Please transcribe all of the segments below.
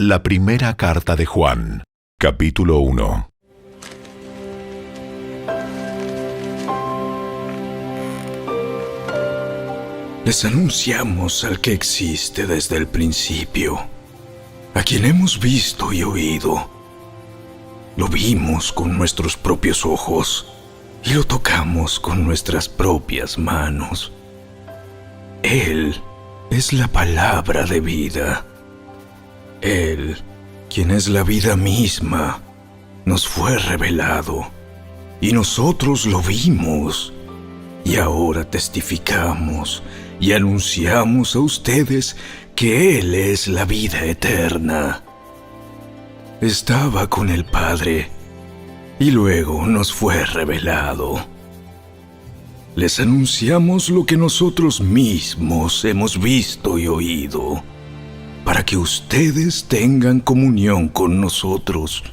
La primera carta de Juan, capítulo 1. Les anunciamos al que existe desde el principio, a quien hemos visto y oído. Lo vimos con nuestros propios ojos y lo tocamos con nuestras propias manos. Él es la palabra de vida. Él, quien es la vida misma, nos fue revelado y nosotros lo vimos. Y ahora testificamos y anunciamos a ustedes que Él es la vida eterna. Estaba con el Padre y luego nos fue revelado. Les anunciamos lo que nosotros mismos hemos visto y oído, para que ustedes tengan comunión con nosotros.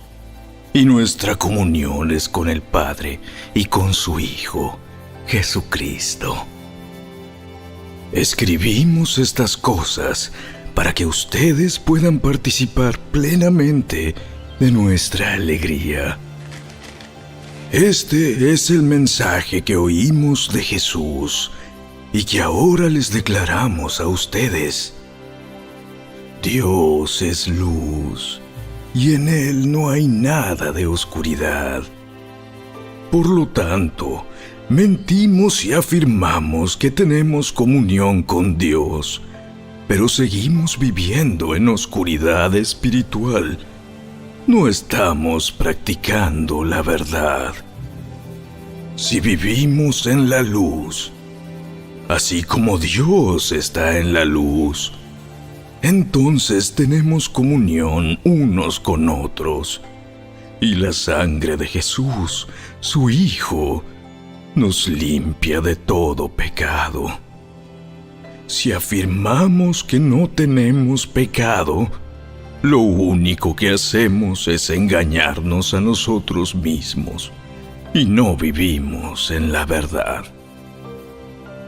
Y nuestra comunión es con el Padre y con su Hijo, Jesucristo. Escribimos estas cosas para que ustedes puedan participar plenamente de nuestra alegría. Este es el mensaje que oímos de Jesús y que ahora les declaramos a ustedes. Dios es luz y en Él no hay nada de oscuridad. Por lo tanto, mentimos y afirmamos que tenemos comunión con Dios, pero seguimos viviendo en oscuridad espiritual. No estamos practicando la verdad. Si vivimos en la luz, así como Dios está en la luz, entonces tenemos comunión unos con otros. Y la sangre de Jesús, su Hijo, nos limpia de todo pecado. Si afirmamos que no tenemos pecado, lo único que hacemos es engañarnos a nosotros mismos y no vivimos en la verdad.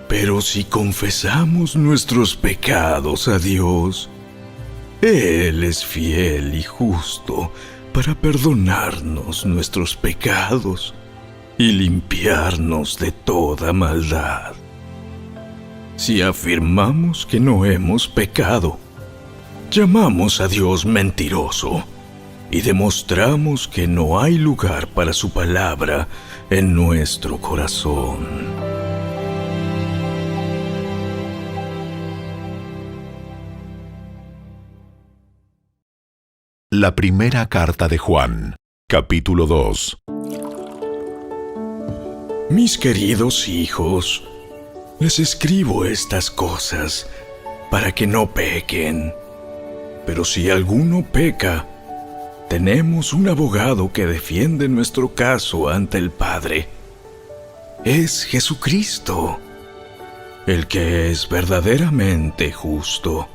Pero si confesamos nuestros pecados a Dios, Él es fiel y justo para perdonarnos nuestros pecados y limpiarnos de toda maldad. Si afirmamos que no hemos pecado, llamamos a Dios mentiroso y demostramos que no hay lugar para su palabra en nuestro corazón. La primera carta de Juan, capítulo 2. Mis queridos hijos, les escribo estas cosas para que no pequen. Pero si alguno peca, tenemos un abogado que defiende nuestro caso ante el Padre. Es Jesucristo, el que es verdaderamente justo.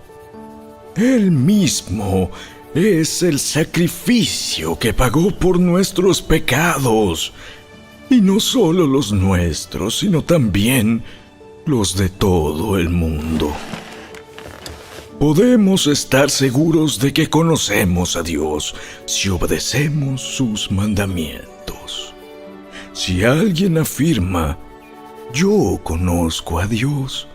Él mismo es el sacrificio que pagó por nuestros pecados. Y no solo los nuestros, sino también los de todo el mundo. Podemos estar seguros de que conocemos a Dios si obedecemos sus mandamientos. Si alguien afirma, yo conozco a Dios,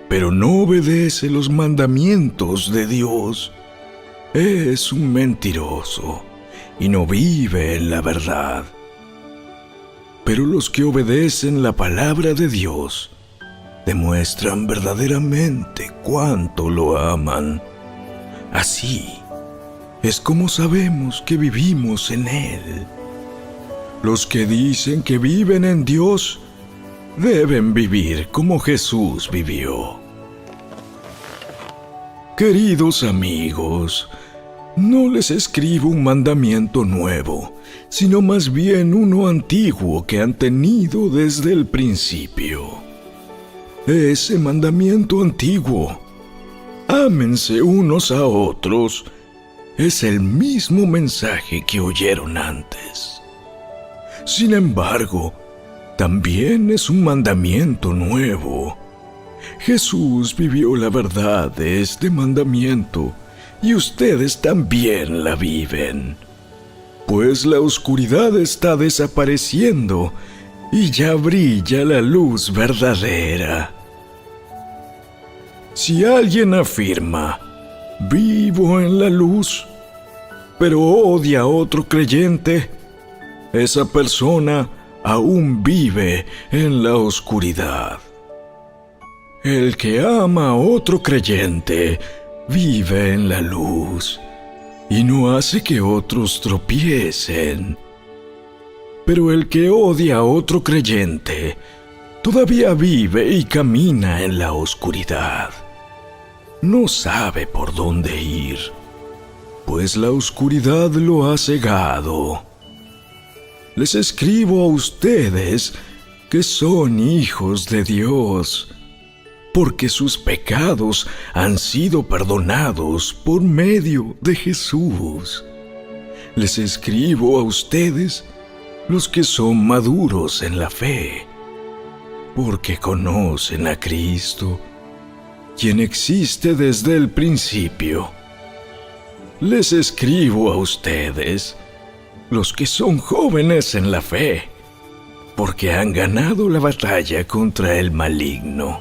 pero no obedece los mandamientos de Dios, es un mentiroso y no vive en la verdad. Pero los que obedecen la palabra de Dios demuestran verdaderamente cuánto lo aman. Así es como sabemos que vivimos en Él. Los que dicen que viven en Dios deben vivir como Jesús vivió. Queridos amigos, no les escribo un mandamiento nuevo, sino más bien uno antiguo que han tenido desde el principio. Ese mandamiento antiguo, ámense unos a otros, es el mismo mensaje que oyeron antes. Sin embargo, también es un mandamiento nuevo. Jesús vivió la verdad de este mandamiento y ustedes también la viven. Pues la oscuridad está desapareciendo y ya brilla la luz verdadera. Si alguien afirma, vivo en la luz, pero odia a otro creyente, esa persona aún vive en la oscuridad. El que ama a otro creyente vive en la luz y no hace que otros tropiecen. Pero el que odia a otro creyente todavía vive y camina en la oscuridad. No sabe por dónde ir, pues la oscuridad lo ha cegado. Les escribo a ustedes que son hijos de Dios, porque sus pecados han sido perdonados por medio de Jesús. Les escribo a ustedes, los que son maduros en la fe, porque conocen a Cristo, quien existe desde el principio. Les escribo a ustedes, los que son jóvenes en la fe, porque han ganado la batalla contra el maligno.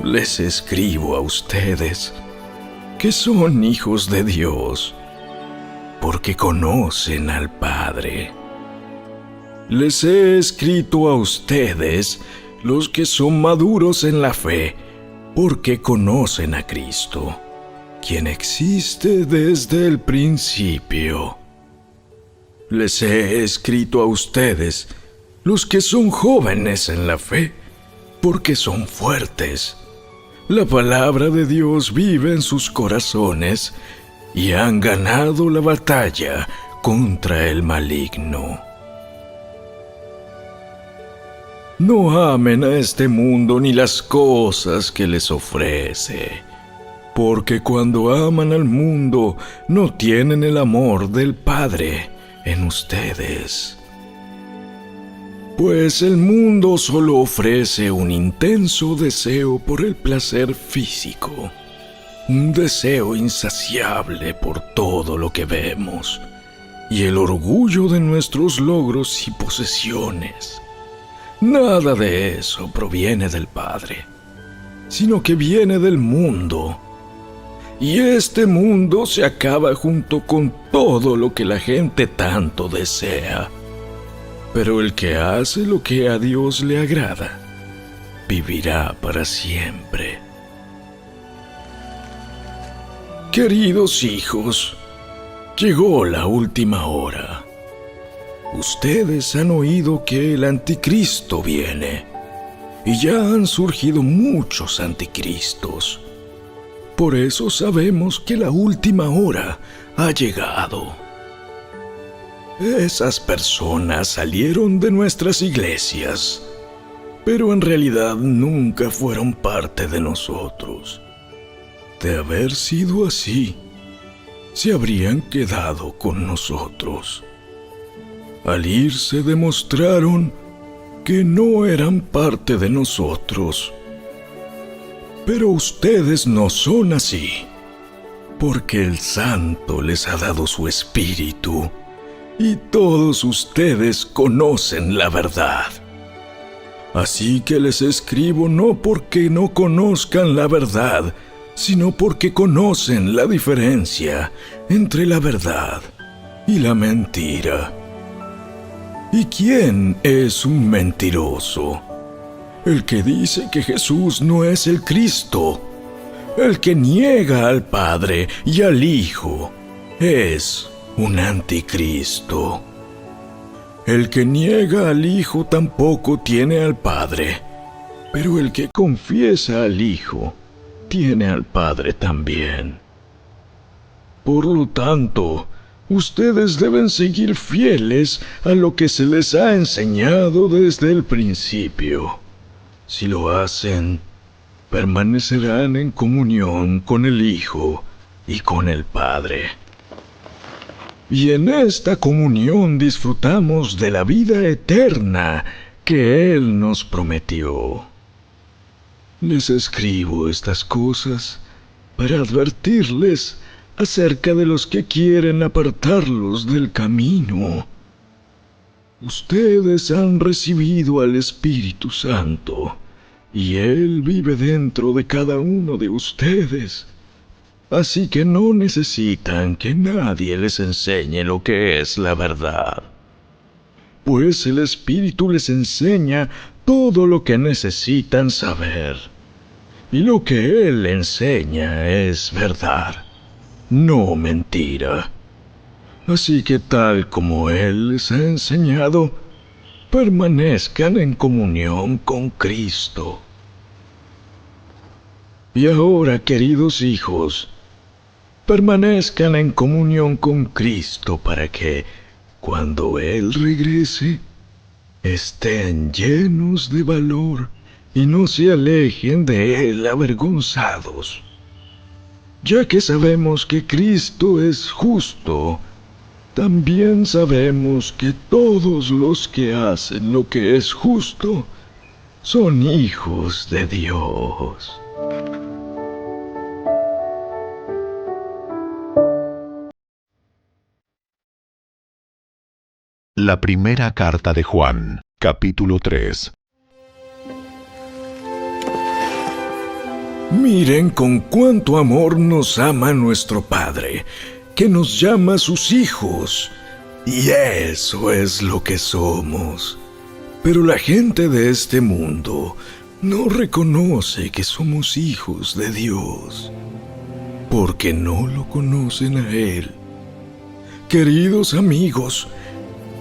Les escribo a ustedes, que son hijos de Dios, porque conocen al Padre. Les he escrito a ustedes, los que son maduros en la fe, porque conocen a Cristo, quien existe desde el principio. Les he escrito a ustedes, los que son jóvenes en la fe, porque son fuertes. La palabra de Dios vive en sus corazones y han ganado la batalla contra el maligno. No amen a este mundo ni las cosas que les ofrece, porque cuando aman al mundo no tienen el amor del Padre en ustedes. Pues el mundo solo ofrece un intenso deseo por el placer físico, un deseo insaciable por todo lo que vemos, y el orgullo de nuestros logros y posesiones. Nada de eso proviene del Padre, sino que viene del mundo. Y este mundo se acaba junto con todo lo que la gente tanto desea. Pero el que hace lo que a Dios le agrada, vivirá para siempre. Queridos hijos, llegó la última hora. Ustedes han oído que el anticristo viene, y ya han surgido muchos anticristos. Por eso sabemos que la última hora ha llegado. Esas personas salieron de nuestras iglesias, pero en realidad nunca fueron parte de nosotros. De haber sido así, se habrían quedado con nosotros. Al irse demostraron que no eran parte de nosotros. Pero ustedes no son así, porque el Santo les ha dado su Espíritu, y todos ustedes conocen la verdad. Así que les escribo no porque no conozcan la verdad, sino porque conocen la diferencia entre la verdad y la mentira. ¿Y quién es un mentiroso? El que dice que Jesús no es el Cristo. El que niega al Padre y al Hijo es un anticristo. El que niega al Hijo tampoco tiene al Padre, pero el que confiesa al Hijo tiene al Padre también. Por lo tanto, ustedes deben seguir fieles a lo que se les ha enseñado desde el principio. Si lo hacen, permanecerán en comunión con el Hijo y con el Padre. Y en esta comunión disfrutamos de la vida eterna que Él nos prometió. Les escribo estas cosas para advertirles acerca de los que quieren apartarlos del camino. Ustedes han recibido al Espíritu Santo, y Él vive dentro de cada uno de ustedes. Así que no necesitan que nadie les enseñe lo que es la verdad, pues el Espíritu les enseña todo lo que necesitan saber. Y lo que Él enseña es verdad, no mentira. Así que tal como Él les ha enseñado, permanezcan en comunión con Cristo. Y ahora, queridos hijos, permanezcan en comunión con Cristo para que, cuando Él regrese, estén llenos de valor y no se alejen de Él avergonzados. Ya que sabemos que Cristo es justo, también sabemos que todos los que hacen lo que es justo son hijos de Dios. La primera carta de Juan, capítulo 3. Miren con cuánto amor nos ama nuestro Padre, que nos llama sus hijos. Y eso es lo que somos. Pero la gente de este mundo no reconoce que somos hijos de Dios, porque no lo conocen a Él. Queridos amigos,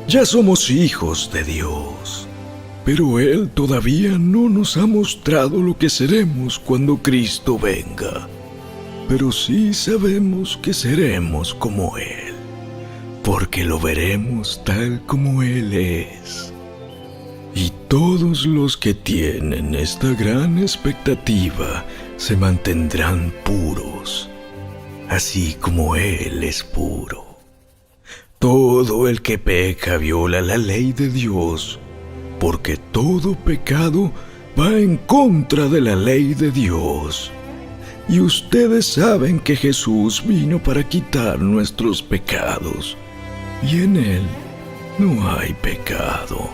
ya somos hijos de Dios, pero Él todavía no nos ha mostrado lo que seremos cuando Cristo venga. Pero sí sabemos que seremos como Él, porque lo veremos tal como Él es. Y todos los que tienen esta gran expectativa se mantendrán puros, así como Él es puro. Todo el que peca viola la ley de Dios, porque todo pecado va en contra de la ley de Dios. Y ustedes saben que Jesús vino para quitar nuestros pecados, y en Él no hay pecado.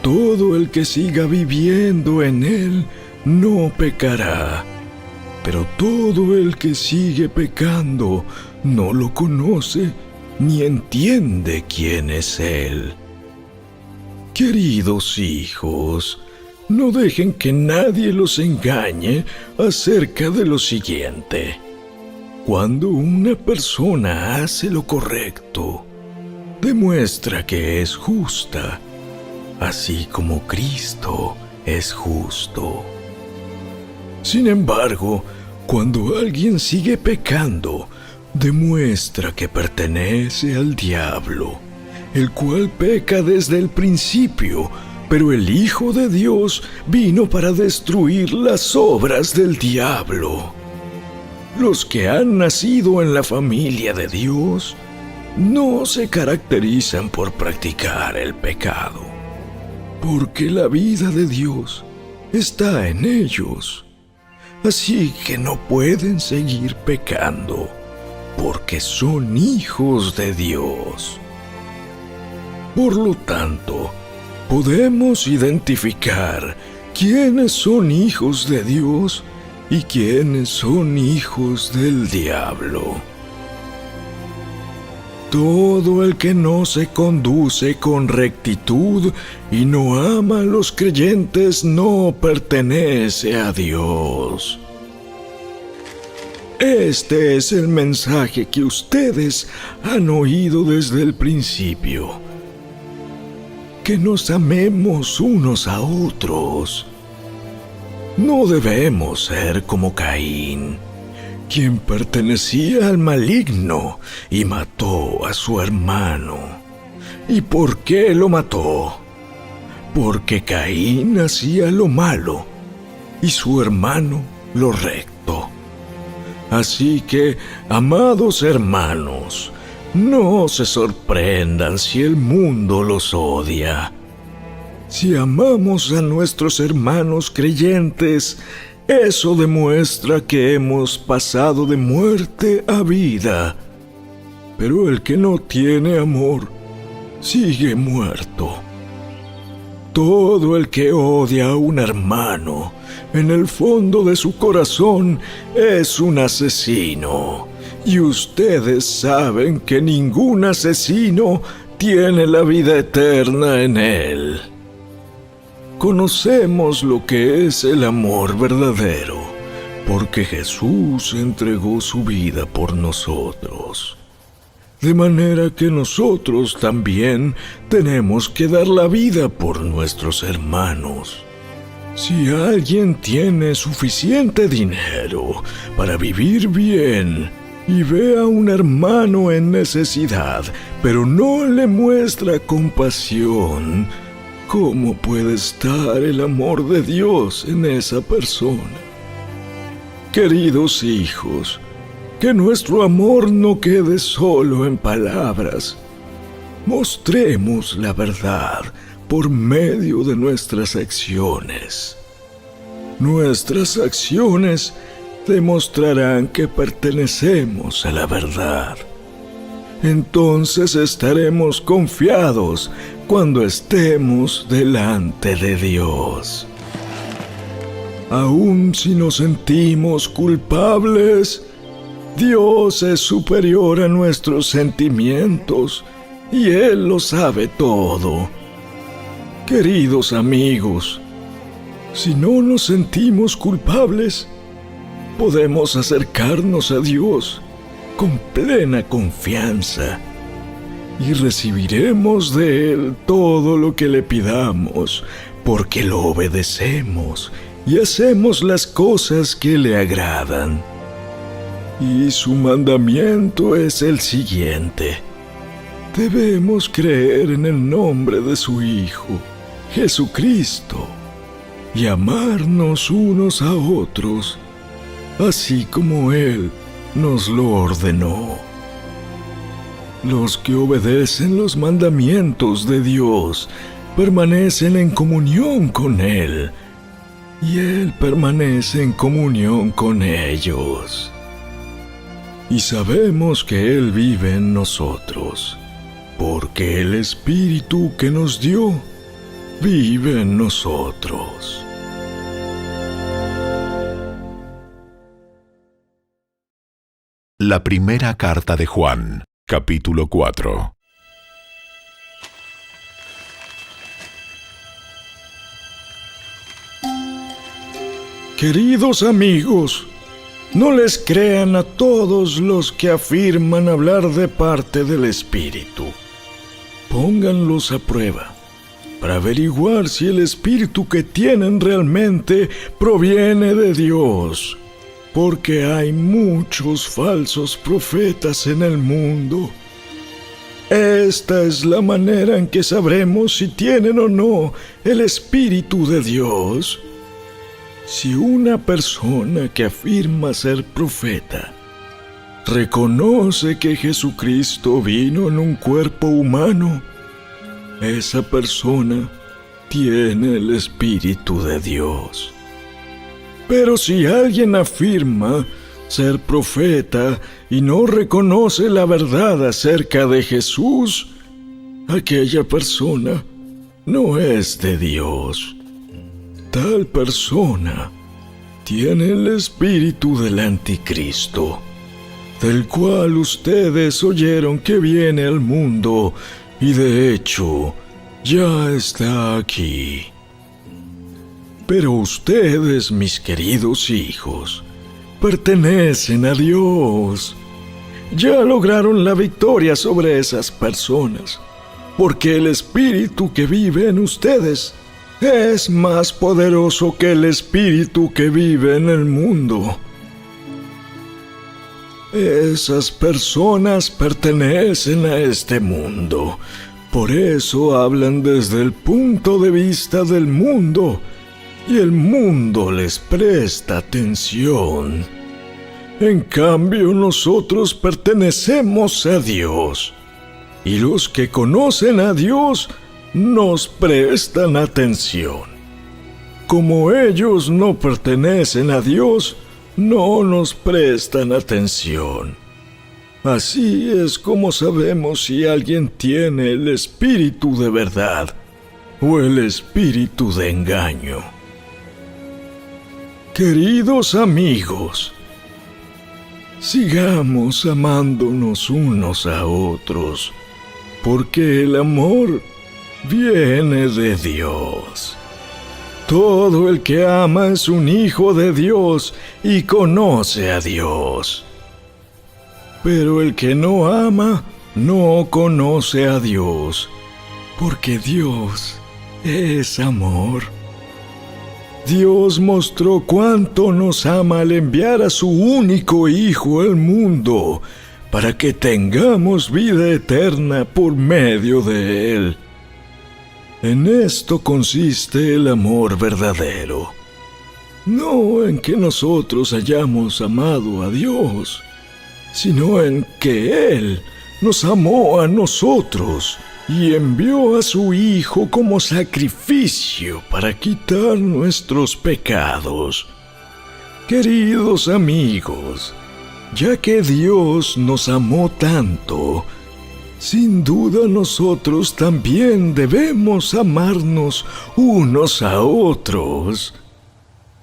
Todo el que siga viviendo en Él no pecará, pero todo el que sigue pecando no lo conoce ni entiende quién es Él. Queridos hijos, no dejen que nadie los engañe acerca de lo siguiente. Cuando una persona hace lo correcto, demuestra que es justa, así como Cristo es justo. Sin embargo, cuando alguien sigue pecando, demuestra que pertenece al diablo, el cual peca desde el principio, pero el Hijo de Dios vino para destruir las obras del diablo. Los que han nacido en la familia de Dios no se caracterizan por practicar el pecado, porque la vida de Dios está en ellos. Así que no pueden seguir pecando, porque son hijos de Dios. Por lo tanto, podemos identificar quiénes son hijos de Dios y quiénes son hijos del diablo. Todo el que no se conduce con rectitud y no ama a los creyentes no pertenece a Dios. Este es el mensaje que ustedes han oído desde el principio: que nos amemos unos a otros. No debemos ser como Caín, quien pertenecía al maligno y mató a su hermano. ¿Y por qué lo mató? Porque Caín hacía lo malo y su hermano lo recto. Así que, amados hermanos, no se sorprendan si el mundo los odia. Si amamos a nuestros hermanos creyentes, Eso demuestra que hemos pasado de muerte a vida. Pero el que no tiene amor sigue muerto. Todo el que odia a un hermano, en el fondo de su corazón, es un asesino. Y ustedes saben que ningún asesino tiene la vida eterna en él. Conocemos lo que es el amor verdadero, porque Jesús entregó su vida por nosotros. De manera que nosotros también tenemos que dar la vida por nuestros hermanos. Si alguien tiene suficiente dinero para vivir bien y ve a un hermano en necesidad, pero no le muestra compasión, ¿cómo puede estar el amor de Dios en esa persona? Queridos hijos, que nuestro amor no quede solo en palabras. Mostremos la verdad por medio de nuestras acciones. Nuestras acciones demostrarán que pertenecemos a la verdad. Entonces estaremos confiados cuando estemos delante de Dios. Aun si nos sentimos culpables, Dios es superior a nuestros sentimientos y Él lo sabe todo. Queridos amigos, si no nos sentimos culpables, podemos acercarnos a Dios con plena confianza y recibiremos de Él todo lo que le pidamos, porque lo obedecemos y hacemos las cosas que le agradan. Y su mandamiento es el siguiente: debemos creer en el nombre de su Hijo, Jesucristo, y amarnos unos a otros, así como Él nos lo ordenó. Los que obedecen los mandamientos de Dios permanecen en comunión con Él, y Él permanece en comunión con ellos. Y sabemos que Él vive en nosotros, porque el Espíritu que nos dio vive en nosotros. La primera carta de Juan, capítulo 4. Queridos amigos, no les crean a todos los que afirman hablar de parte del Espíritu. Pónganlos a prueba para averiguar si el Espíritu que tienen realmente proviene de Dios, porque hay muchos falsos profetas en el mundo. Esta es la manera en que sabremos si tienen o no el Espíritu de Dios. Si una persona que afirma ser profeta reconoce que Jesucristo vino en un cuerpo humano, esa persona tiene el Espíritu de Dios. Pero si alguien afirma ser profeta y no reconoce la verdad acerca de Jesús, aquella persona no es de Dios. Tal persona tiene el espíritu del anticristo, del cual ustedes oyeron que viene al mundo y de hecho ya está aquí. Pero ustedes, mis queridos hijos, pertenecen a Dios. Ya lograron la victoria sobre esas personas, porque el espíritu que vive en ustedes es más poderoso que el espíritu que vive en el mundo. Esas personas pertenecen a este mundo, por eso hablan desde el punto de vista del mundo, y el mundo les presta atención. En cambio, nosotros pertenecemos a Dios, y los que conocen a Dios nos prestan atención. como ellos no pertenecen a Dios, no nos prestan atención. Así es como sabemos si alguien tiene el espíritu de verdad o el espíritu de engaño. Queridos amigos, sigamos amándonos unos a otros, porque el amor viene de Dios. Todo el que ama es un hijo de Dios y conoce a Dios. Pero el que no ama no conoce a Dios, porque Dios es amor. Dios mostró cuánto nos ama al enviar a su único Hijo al mundo, para que tengamos vida eterna por medio de Él. En esto consiste el amor verdadero, no en que nosotros hayamos amado a Dios, sino en que Él nos amó a nosotros y envió a su Hijo como sacrificio para quitar nuestros pecados. Queridos amigos, ya que Dios nos amó tanto, sin duda nosotros también debemos amarnos unos a otros.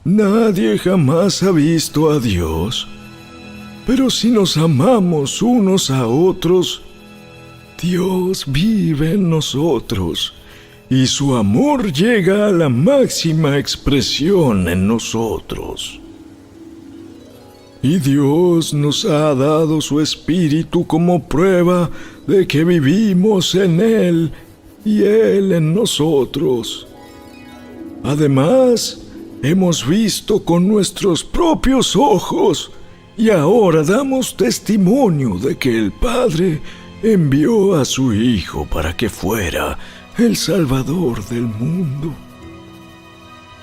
Nadie jamás ha visto a Dios, pero si nos amamos unos a otros, Dios vive en nosotros y su amor llega a la máxima expresión en nosotros. Y Dios nos ha dado su Espíritu como prueba de que vivimos en Él y Él en nosotros. Además, hemos visto con nuestros propios ojos y ahora damos testimonio de que el Padre envió a su Hijo para que fuera el Salvador del mundo.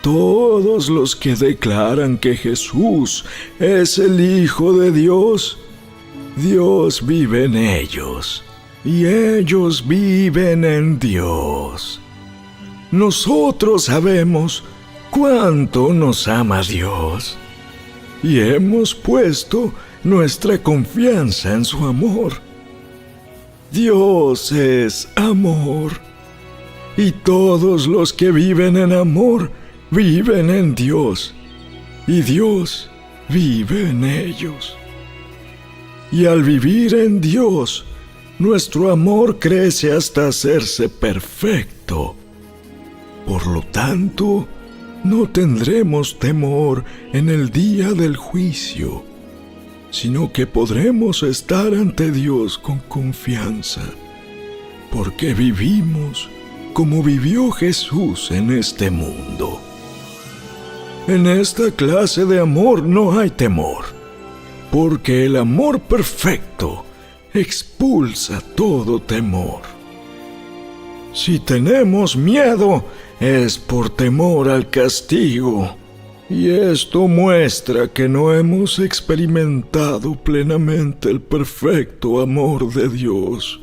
Todos los que declaran que Jesús es el Hijo de Dios, Dios vive en ellos y ellos viven en Dios. Nosotros sabemos cuánto nos ama Dios y hemos puesto nuestra confianza en su amor. Dios es amor, y todos los que viven en amor viven en Dios, y Dios vive en ellos. Y al vivir en Dios, nuestro amor crece hasta hacerse perfecto. Por lo tanto, no tendremos temor en el día del juicio, sino que podremos estar ante Dios con confianza, porque vivimos como vivió Jesús en este mundo. En esta clase de amor no hay temor, porque el amor perfecto expulsa todo temor. Si tenemos miedo, es por temor al castigo, y esto muestra que no hemos experimentado plenamente el perfecto amor de Dios.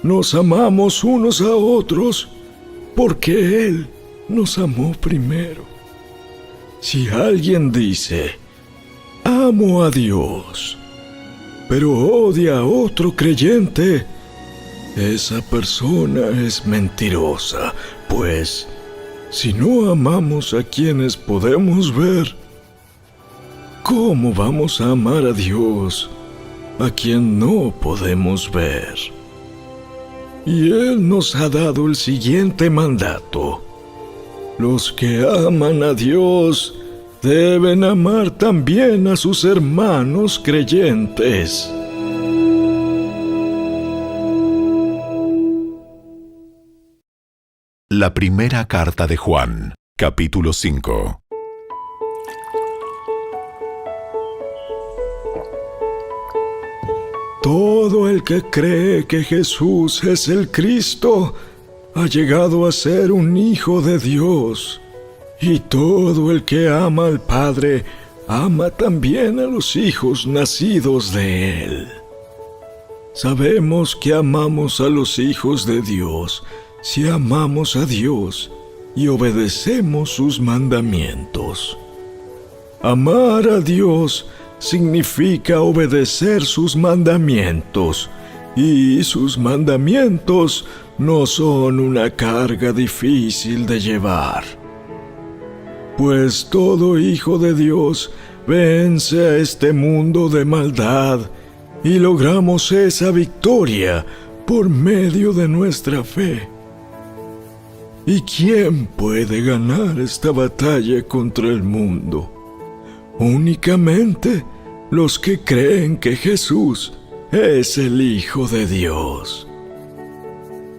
Nos amamos unos a otros porque Él nos amó primero. Si alguien dice, amo a Dios, pero odia a otro creyente, esa persona es mentirosa, pues si no amamos a quienes podemos ver, ¿cómo vamos a amar a Dios, a quien no podemos ver? Y Él nos ha dado el siguiente mandato: los que aman a Dios deben amar también a sus hermanos creyentes. La primera carta de Juan, capítulo 5. Todo el que cree que Jesús es el Cristo ha llegado a ser un hijo de Dios, y todo el que ama al Padre ama también a los hijos nacidos de Él. Sabemos que amamos a los hijos de Dios si amamos a Dios y obedecemos sus mandamientos. Amar a Dios significa obedecer sus mandamientos, y sus mandamientos no son una carga difícil de llevar. Pues todo hijo de Dios vence a este mundo de maldad y logramos esa victoria por medio de nuestra fe. ¿Y quién puede ganar esta batalla contra el mundo? Únicamente los que creen que Jesús es el Hijo de Dios.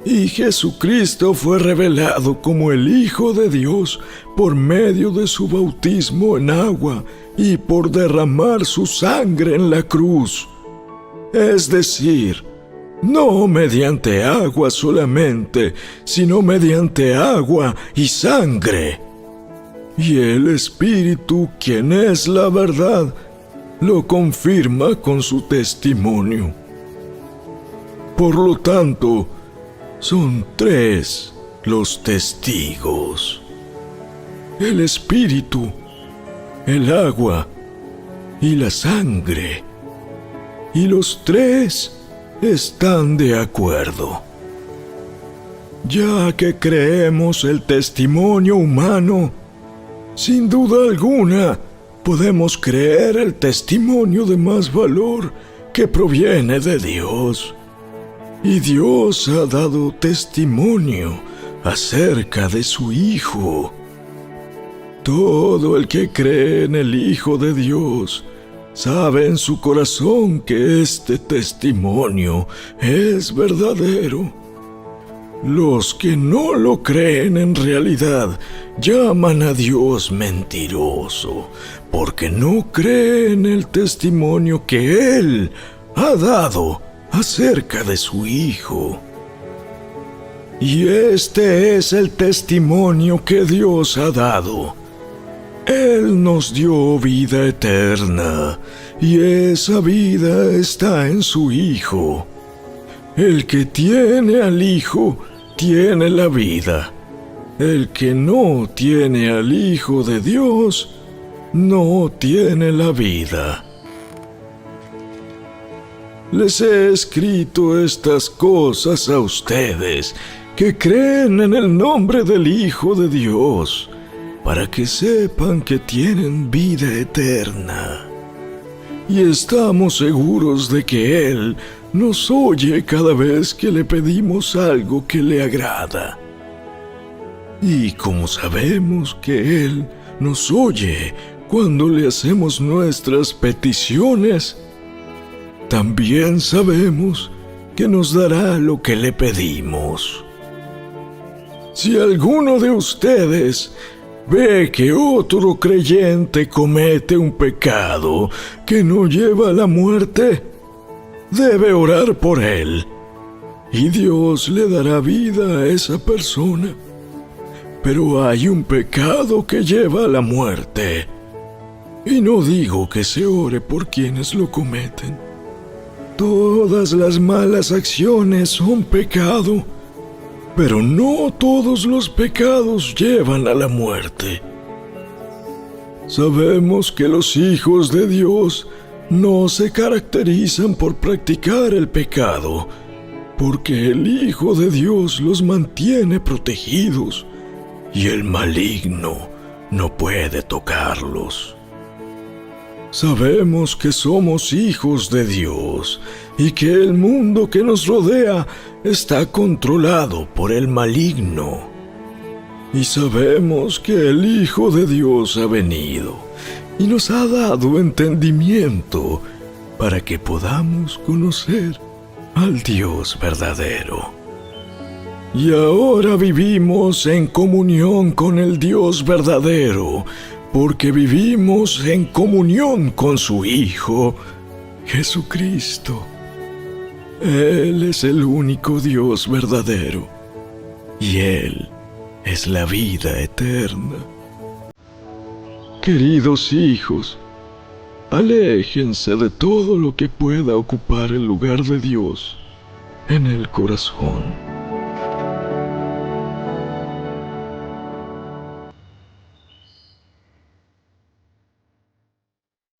Y Jesucristo fue revelado como el Hijo de Dios por medio de su bautismo en agua y por derramar su sangre en la cruz. Es decir, no mediante agua solamente, sino mediante agua y sangre. Y el Espíritu, quien es la verdad, lo confirma con su testimonio. Por lo tanto, son 3 los testigos: el Espíritu, el agua y la sangre. Y los 3 están de acuerdo. Ya que creemos el testimonio humano, sin duda alguna, podemos creer el testimonio de más valor que proviene de Dios. Y Dios ha dado testimonio acerca de su Hijo. Todo el que cree en el Hijo de Dios sabe en su corazón que este testimonio es verdadero. Los que no lo creen en realidad llaman a Dios mentiroso, porque no creen el testimonio que Él ha dado acerca de su Hijo. Y este es el testimonio que Dios ha dado. Él nos dio vida eterna, y esa vida está en su Hijo. El que tiene al Hijo tiene la vida. El que no tiene al Hijo de Dios no tiene la vida. Les he escrito estas cosas a ustedes que creen en el nombre del Hijo de Dios, para que sepan que tienen vida eterna. Y estamos seguros de que Él nos oye cada vez que le pedimos algo que le agrada. Y como sabemos que Él nos oye cuando le hacemos nuestras peticiones, también sabemos que nos dará lo que le pedimos. Si alguno de ustedes ve que otro creyente comete un pecado que no lleva a la muerte, debe orar por él, y Dios le dará vida a esa persona. Pero hay un pecado que lleva a la muerte, y no digo que se ore por quienes lo cometen. Todas las malas acciones son pecado, pero no todos los pecados llevan a la muerte. Sabemos que los hijos de Dios no se caracterizan por practicar el pecado, porque el Hijo de Dios los mantiene protegidos y el maligno no puede tocarlos. Sabemos que somos hijos de Dios y que el mundo que nos rodea está controlado por el maligno. Y sabemos que el Hijo de Dios ha venido y nos ha dado entendimiento para que podamos conocer al Dios verdadero. Y ahora vivimos en comunión con el Dios verdadero, porque vivimos en comunión con su Hijo, Jesucristo. Él es el único Dios verdadero, y Él es la vida eterna. Queridos hijos, aléjense de todo lo que pueda ocupar el lugar de Dios en el corazón.